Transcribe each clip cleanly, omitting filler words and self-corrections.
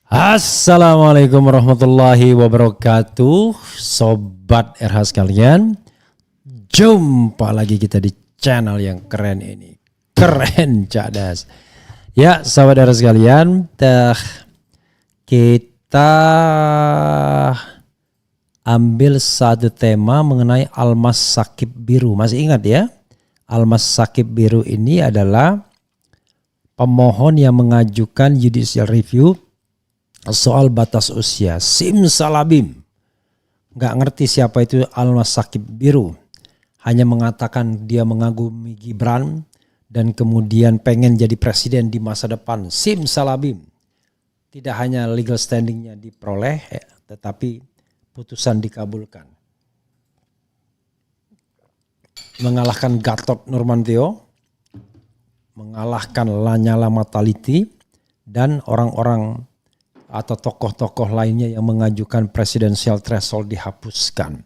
Assalamualaikum warahmatullahi wabarakatuh. Sobat RH sekalian, jumpa lagi kita di channel yang keren ini. Keren cadas. Ya sobat RH sekalian, kita ambil satu tema mengenai Almas Shakib Biru. Masih ingat ya? Almas Shakib Biru ini adalah pemohon yang mengajukan judicial review soal batas usia. Simsalabim, nggak ngerti siapa itu Almas Shakib Biru, hanya mengatakan dia mengagumi Gibran dan kemudian pengen jadi presiden di masa depan. Simsalabim, tidak hanya legal standingnya diperoleh, tetapi putusan dikabulkan. Mengalahkan Gatot Nurmantio, mengalahkan Lanyala Mataliti, dan orang-orang atau tokoh-tokoh lainnya yang mengajukan presidensial threshold dihapuskan.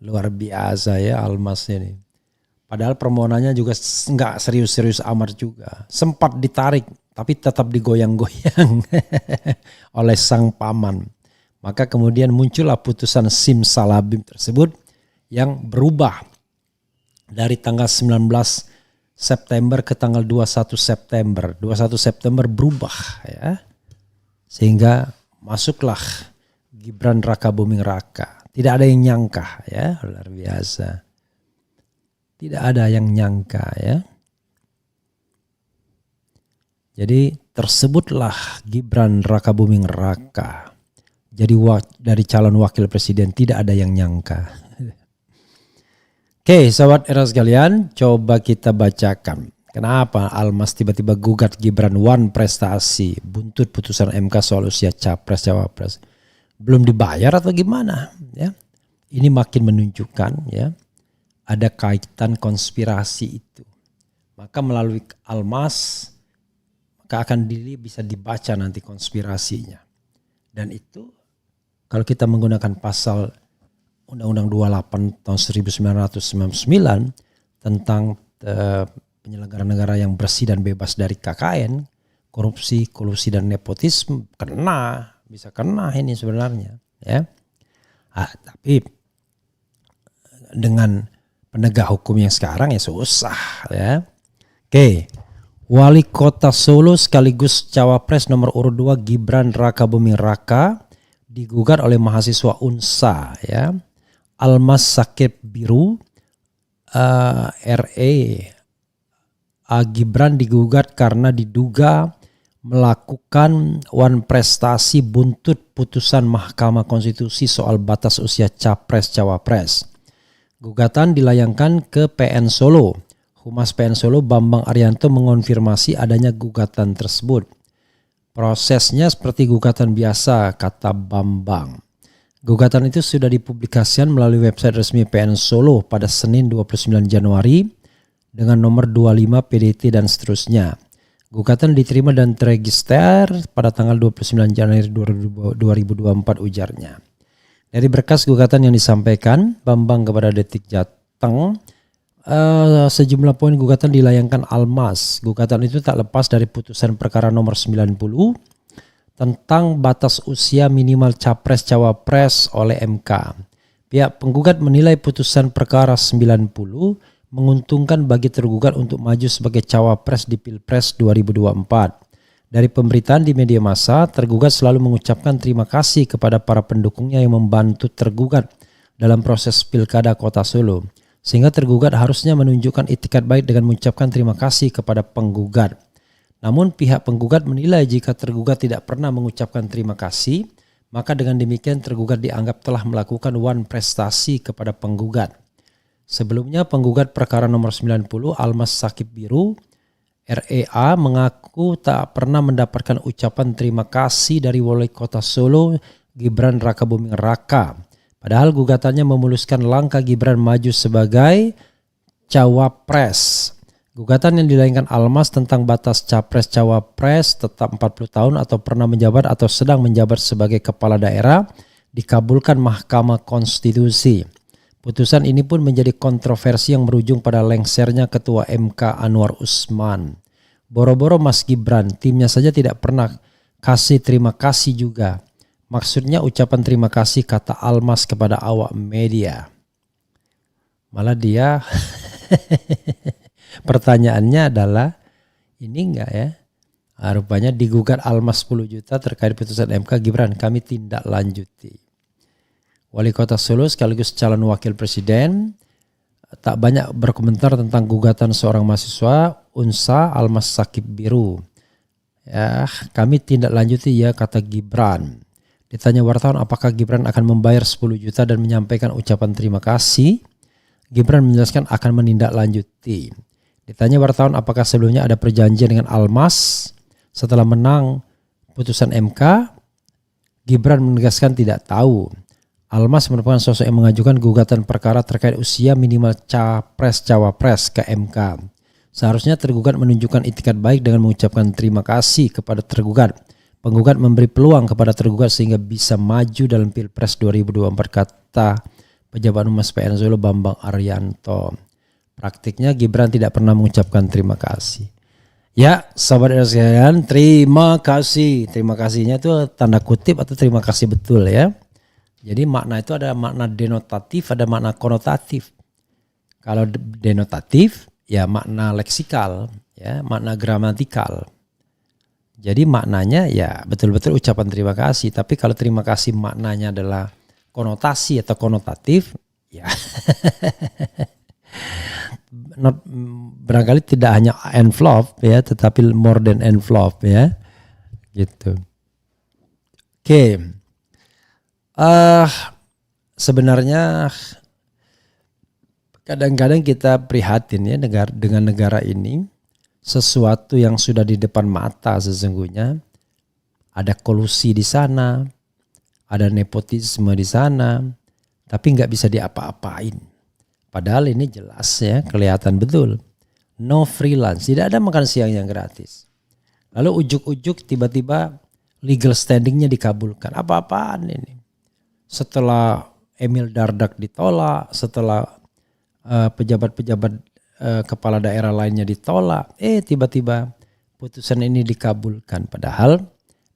Luar biasa ya Almas ini. Padahal permohonannya juga nggak serius-serius amat juga. Sempat ditarik tapi tetap digoyang-goyang oleh sang paman. Maka kemudian muncullah putusan simsalabim tersebut yang berubah dari tanggal 19 September ke tanggal 21 September. 21 September berubah ya. Sehingga masuklah Gibran Rakabuming Raka. Tidak ada yang nyangka ya, luar biasa. Tidak ada yang nyangka ya. Jadi tersebutlah Gibran Rakabuming Raka. Jadi dari calon wakil presiden, tidak ada yang nyangka. Oke, sobat era sekalian, coba kita bacakan. Kenapa Almas tiba-tiba gugat Gibran One prestasi buntut putusan MK soal usia capres-cawapres? Belum dibayar atau gimana? Ya, ini makin menunjukkan ya ada kaitan konspirasi itu. Maka melalui Almas maka akan bisa dibaca nanti konspirasinya. Dan itu kalau kita menggunakan pasal Undang-Undang 28 tahun 1999 tentang penyelenggara negara yang bersih dan bebas dari KKN, korupsi, kolusi dan nepotisme, bisa kena ini sebenarnya ya. Tapi dengan penegak hukum yang sekarang ya susah ya. Oke. Wali Kota Solo sekaligus cawapres nomor urut 2 Gibran Rakabuming Raka digugat oleh mahasiswa UNSA ya. Almas Shakib Biru RE Gibran digugat karena diduga melakukan one prestasi buntut putusan Mahkamah Konstitusi soal batas usia capres-cawapres. Gugatan dilayangkan ke PN Solo. Humas PN Solo Bambang Arianto mengonfirmasi adanya gugatan tersebut. Prosesnya seperti gugatan biasa, kata Bambang. Gugatan itu sudah dipublikasikan melalui website resmi PN Solo pada Senin 29 Januari dengan nomor 25 PDT dan seterusnya. Gugatan diterima dan terregister pada tanggal 29 Januari 2024 ujarnya. Dari berkas gugatan yang disampaikan Bambang kepada Detik Jateng, sejumlah poin gugatan dilayangkan Almas. Gugatan itu tak lepas dari putusan perkara nomor 90 tentang batas usia minimal capres-cawapres oleh MK. Pihak penggugat menilai putusan perkara 90 menguntungkan bagi tergugat untuk maju sebagai cawapres di Pilpres 2024. Dari pemberitaan di media massa, tergugat selalu mengucapkan terima kasih kepada para pendukungnya yang membantu tergugat dalam proses Pilkada Kota Solo. Sehingga tergugat harusnya menunjukkan itikat baik dengan mengucapkan terima kasih kepada penggugat. Namun pihak penggugat menilai jika tergugat tidak pernah mengucapkan terima kasih, maka dengan demikian tergugat dianggap telah melakukan one prestasi kepada penggugat. Sebelumnya penggugat perkara nomor 90 Almas Shakib Biru REA mengaku tak pernah mendapatkan ucapan terima kasih dari Wali Kota Solo Gibran Rakabuming Raka. Padahal gugatannya memuluskan langkah Gibran maju sebagai cawapres. Gugatan yang dilayangkan Almas tentang batas capres-cawapres tetap 40 tahun atau pernah menjabat atau sedang menjabat sebagai kepala daerah dikabulkan Mahkamah Konstitusi. Putusan ini pun menjadi kontroversi yang berujung pada lengsernya Ketua MK Anwar Usman. Boro-boro Mas Gibran, timnya saja tidak pernah terima kasih juga. Maksudnya ucapan terima kasih kata Almas kepada awak media. Malah dia pertanyaannya adalah ini enggak ya? Rupanya digugat Almas 10 juta terkait putusan MK Gibran, kami tindak lanjuti. Wali Kota Solo sekaligus calon wakil presiden tak banyak berkomentar tentang gugatan seorang mahasiswa Unsa Almas Sakib Biru. Ya, kami tindak lanjuti ya, kata Gibran. Ditanya wartawan apakah Gibran akan membayar 10 juta dan menyampaikan ucapan terima kasih, Gibran menjelaskan akan menindaklanjuti. Ditanya wartawan apakah sebelumnya ada perjanjian dengan Almas setelah menang putusan MK, Gibran menegaskan tidak tahu. Almas merupakan sosok yang mengajukan gugatan perkara terkait usia minimal capres-cawapres ke MK. Seharusnya tergugat menunjukkan itikat baik dengan mengucapkan terima kasih kepada tergugat. Penggugat memberi peluang kepada tergugat sehingga bisa maju dalam Pilpres 2024, kata pejabat Humas PN Solo Bambang Arianto. Praktiknya Gibran tidak pernah mengucapkan terima kasih. Ya, sahabat sekalian, terima kasih. Terima kasihnya itu tanda kutip atau terima kasih betul ya. Jadi makna itu ada makna denotatif, ada makna konotatif. Kalau denotatif ya makna leksikal, ya makna gramatikal. Jadi maknanya ya betul-betul ucapan terima kasih. Tapi kalau terima kasih maknanya adalah konotasi atau konotatif, ya barangkali tidak hanya envelope ya, tetapi more than envelope ya, gitu. Oke. Sebenarnya kadang-kadang kita prihatin ya dengan negara ini, sesuatu yang sudah di depan mata sesungguhnya, ada kolusi di sana, ada nepotisme di sana, tapi nggak bisa diapa-apain. Padahal ini jelas ya, kelihatan betul. No freelance, tidak ada makan siang yang gratis. Lalu ujuk-ujuk tiba-tiba legal standingnya dikabulkan. Apa-apaan ini? Setelah Emil Dardak ditolak, setelah pejabat-pejabat kepala daerah lainnya ditolak, tiba-tiba putusan ini dikabulkan. Padahal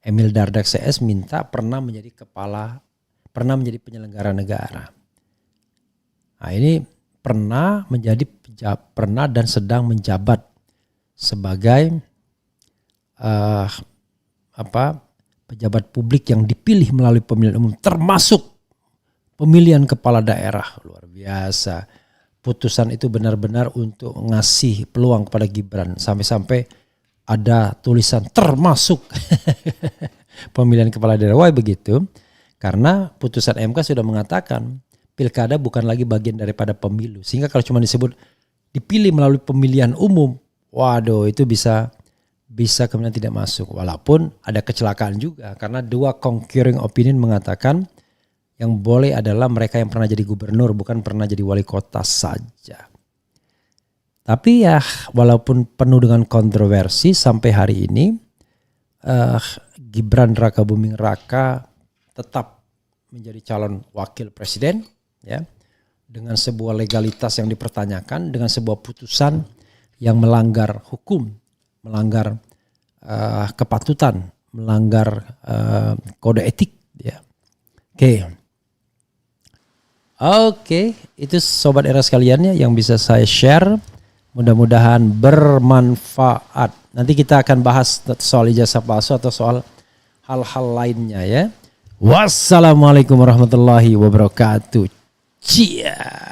Emil Dardak CS minta pernah menjadi penyelenggara negara. Nah ini pernah dan sedang menjabat sebagai pejabat publik yang dipilih melalui pemilihan umum, termasuk pemilihan kepala daerah. Luar biasa. Putusan itu benar-benar untuk ngasih peluang kepada Gibran. Sampai-sampai ada tulisan termasuk pemilihan kepala daerah. Why begitu? Karena putusan MK sudah mengatakan pilkada bukan lagi bagian daripada pemilu. Sehingga kalau cuma disebut dipilih melalui pemilihan umum, waduh itu bisa kemudian tidak masuk. Walaupun ada kecelakaan juga karena dua concurring opinion mengatakan yang boleh adalah mereka yang pernah jadi gubernur, bukan pernah jadi wali kota saja. Tapi ya walaupun penuh dengan kontroversi sampai hari ini, Gibran Rakabuming Raka tetap menjadi calon wakil presiden ya, dengan sebuah legalitas yang dipertanyakan, dengan sebuah putusan yang melanggar hukum, melanggar kepatutan, melanggar kode etik ya. Oke, itu sobat era sekalian ya yang bisa saya share. Mudah-mudahan bermanfaat. Nanti kita akan bahas soal ijazah palsu atau soal hal-hal lainnya ya. Wassalamualaikum warahmatullahi wabarakatuh. Cia.